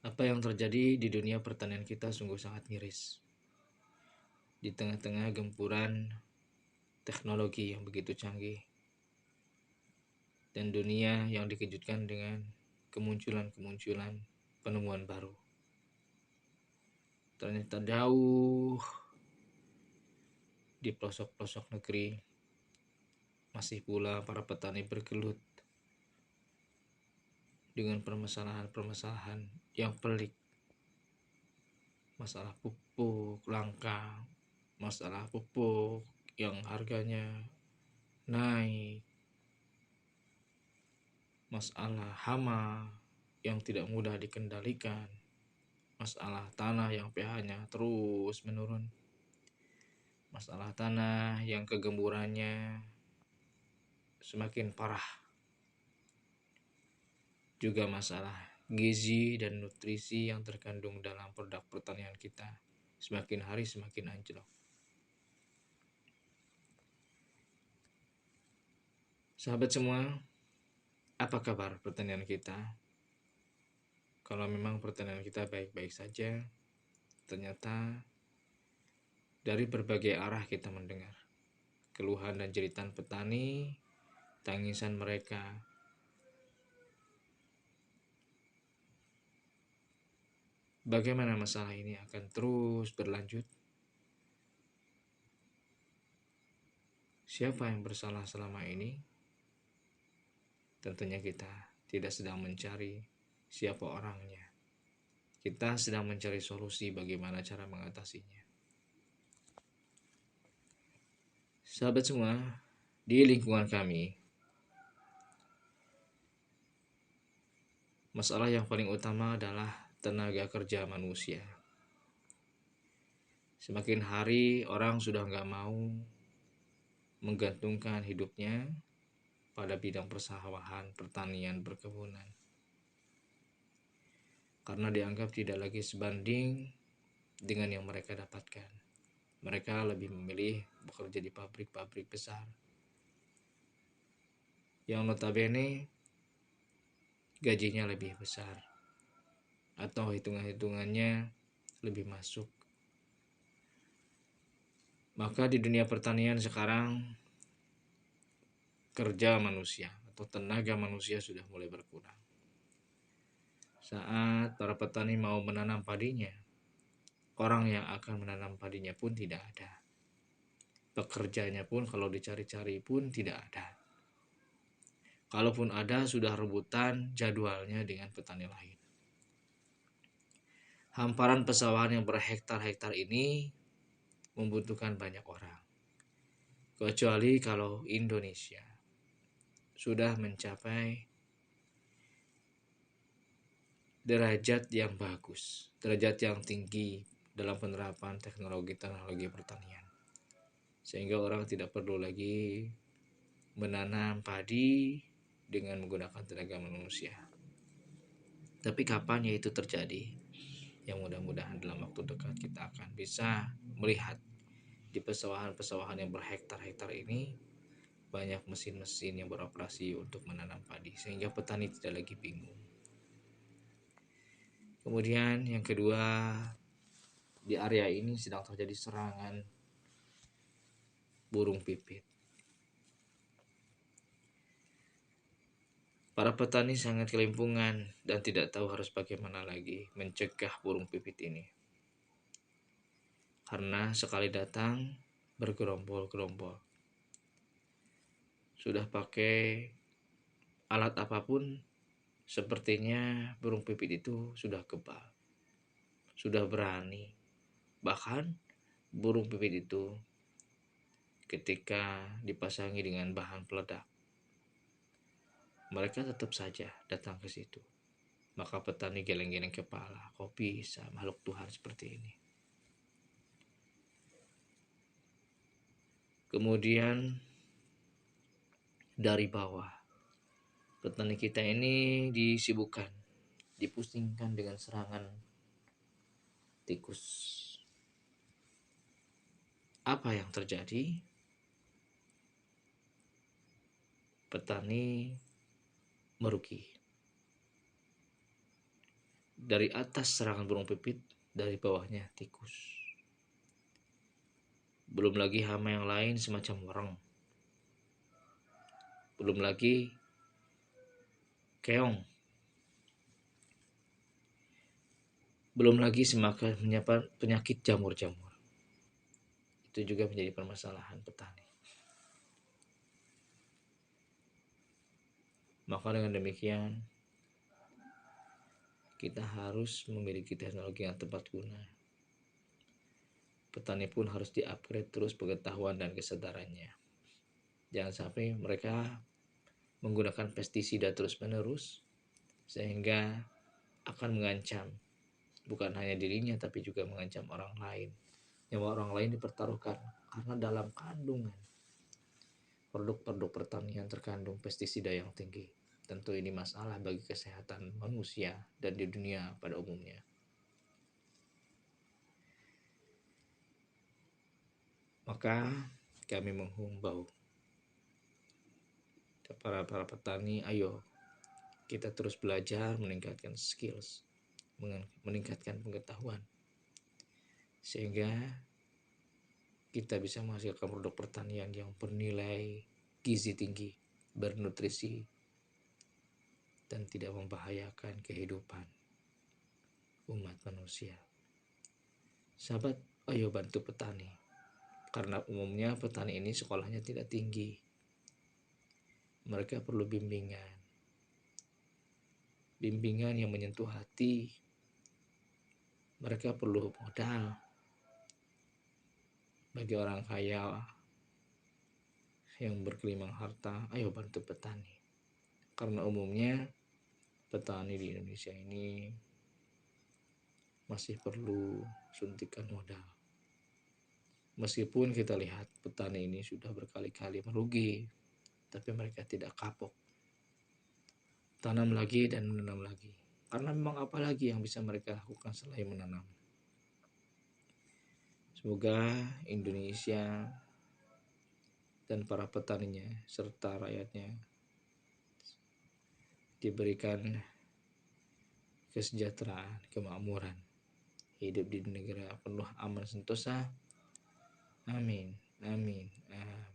Apa yang terjadi di dunia pertanian kita sungguh sangat miris. Di tengah-tengah gempuran teknologi yang begitu canggih dan dunia yang dikejutkan dengan kemunculan penemuan baru. Ternyata jauh di pelosok-pelosok negeri masih pula para petani bergelut dengan permasalahan-permasalahan yang pelik. Masalah pupuk langka, masalah pupuk yang harganya naik, masalah hama yang tidak mudah dikendalikan, masalah tanah yang pH-nya terus menurun, masalah tanah yang kegemburannya semakin parah, juga masalah gizi dan nutrisi yang terkandung dalam produk pertanian kita semakin hari semakin anjlok. Sahabat semua, apa kabar pertanian kita? Kalau memang pertanian kita baik-baik saja, ternyata dari berbagai arah kita mendengar keluhan dan jeritan petani, tangisan mereka. Bagaimana masalah ini akan terus berlanjut? Siapa yang bersalah selama ini? Tentunya kita tidak sedang mencari siapa orangnya. Kita sedang mencari solusi bagaimana cara mengatasinya. Sahabat semua, di lingkungan kami, masalah yang paling utama adalah tenaga kerja manusia. Semakin hari orang sudah nggak mau menggantungkan hidupnya pada bidang persawahan, pertanian, perkebunan. Karena dianggap tidak lagi sebanding dengan yang mereka dapatkan. Mereka lebih memilih bekerja di pabrik-pabrik besar yang notabene gajinya lebih besar atau hitungan-hitungannya lebih masuk. Maka di dunia pertanian sekarang kerja manusia atau tenaga manusia sudah mulai berkurang. Saat para petani mau menanam padinya, orang yang akan menanam padinya pun tidak ada. Pekerjanya pun kalau dicari-cari pun tidak ada. Kalaupun ada, sudah rebutan jadwalnya dengan petani lain. Hamparan pesawahan yang berhektar-hektar ini membutuhkan banyak orang. Kecuali kalau Indonesia sudah mencapai derajat yang bagus, derajat yang tinggi dalam penerapan teknologi pertanian. Sehingga orang tidak perlu lagi menanam padi dengan menggunakan tenaga manusia. Tapi kapan ya itu terjadi? Yang mudah-mudahan dalam waktu dekat kita akan bisa melihat di pesawahan-pesawahan yang berhektar-hektar ini banyak mesin-mesin yang beroperasi untuk menanam padi sehingga petani tidak lagi bingung. Kemudian yang kedua, di area ini sedang terjadi serangan burung pipit. Para petani sangat kelimpungan dan tidak tahu harus bagaimana lagi mencegah burung pipit ini. Karena sekali datang bergerombol-gerombol. Sudah pakai alat apapun, sepertinya burung pipit itu sudah kebal, sudah berani. Bahkan burung pipit itu ketika dipasangi dengan bahan peledak, mereka tetap saja datang ke situ. Maka petani geleng-geleng kepala, kok bisa makhluk Tuhan seperti ini? Kemudian dari bawah, petani kita ini disibukkan, dipusingkan dengan serangan tikus. Apa yang terjadi? Petani merugi. dari atas serangan burung pipit, dari bawahnya tikus. Belum lagi hama yang lain semacam wereng. Belum lagi keong. Belum lagi semakin penyakit jamur-jamur. Itu juga menjadi permasalahan petani. Maka dengan demikian, kita harus memiliki teknologi yang tepat guna. Petani pun harus di-upgrade terus pengetahuan dan kesadarannya. Jangan sampai mereka menggunakan pestisida terus-menerus sehingga akan mengancam bukan hanya dirinya tapi juga mengancam orang lain. Nyawa orang lain dipertaruhkan karena dalam kandungan produk-produk pertanian terkandung pestisida yang tinggi. Tentu ini masalah bagi kesehatan manusia dan di dunia pada umumnya. Maka kami menghimbau para petani, ayo kita terus belajar, meningkatkan skills, meningkatkan pengetahuan, sehingga kita bisa menghasilkan produk pertanian yang bernilai gizi tinggi, bernutrisi, dan tidak membahayakan kehidupan umat manusia. Sahabat, ayo bantu petani. Karena umumnya petani ini sekolahnya tidak tinggi. Mereka perlu bimbingan. Bimbingan yang menyentuh hati. Mereka perlu modal. Bagi orang kaya yang berkelimang harta, ayo bantu petani. Karena umumnya petani di Indonesia ini masih perlu suntikan modal. Meskipun kita lihat petani ini sudah berkali-kali merugi, tapi mereka tidak kapok. Tanam lagi dan menanam lagi. Karena memang apa lagi yang bisa mereka lakukan selain menanam. Semoga Indonesia dan para petaninya serta rakyatnya diberikan kesejahteraan, kemakmuran, hidup di negara penuh aman sentosa. Amin, amin, amin.